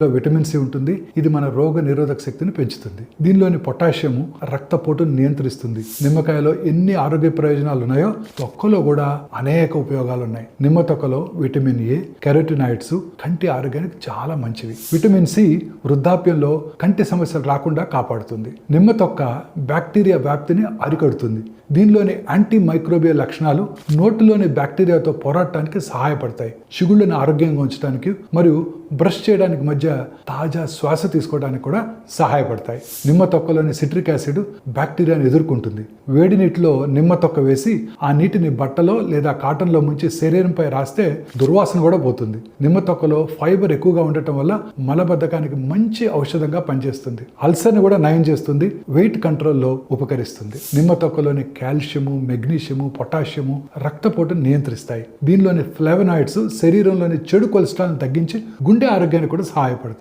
Vitamin C ఉంటుంది. ఇది మన రోగ నిరోధక శక్తిని పెంచుతుంది. దీనిలోని పొటాషియం రక్తపోటును నియంత్రిస్తుంది. నిమ్మకాయలో ఎన్ని ఆరోగ్య ప్రయోజనాలు ఉన్నాయో తొక్కలో కూడా అనేక ఉపయోగాలు ఉన్నాయి. నిమ్మ తొక్కలో విటమిన్ ఏ, కెరోటినాయిడ్స్ కంటి ఆరోగ్యానికి చాలా మంచివి. విటమిన్ సి వృద్ధాప్యంలో కంటి సమస్యలు రాకుండా కాపాడుతుంది. నిమ్మ తొక్క బ్యాక్టీరియా వ్యాప్తిని అరికడుతుంది. దీనిలోని యాంటీ మైక్రోబియల్ లక్షణాలు నోటిలోని బ్యాక్టీరియాతో పోరాడటానికి సహాయపడతాయి. చిగుళ్ళని ఆరోగ్యంగా ఉంచడానికి మరియు బ్రష్ చేయడానికి మధ్య తాజా శ్వాస తీసుకోవడానికి కూడా సహాయపడతాయి. నిమ్మ తొక్కలోని సిట్రిక్ యాసిడ్ బ్యాక్టీరియాను ఎదుర్కొంటుంది. వేడి నీటిలో నిమ్మ తొక్క వేసి ఆ నీటిని బట్టలో లేదా కాటన్లో ముంచి శరీరంపై రాస్తే దుర్వాసన కూడా పోతుంది. నిమ్మ తొక్కలో ఫైబర్ ఎక్కువగా ఉండటం వల్ల మలబద్ధకానికి మంచి ఔషధంగా పనిచేస్తుంది. అల్సర్ని కూడా నయం చేస్తుంది. వెయిట్ కంట్రోల్లో ఉపకరిస్తుంది. నిమ్మ తొక్కలోని కాల్షియము, మెగ్నీషియము, పొటాషియము రక్తపోటును నియంత్రిస్తాయి. దీనిలోని ఫ్లేవనాయిడ్స్ శరీరంలోని చెడు కొలెస్ట్రాల్ని తగ్గించి గుండె ఆరోగ్యానికి కూడా సహాయపడతాయి.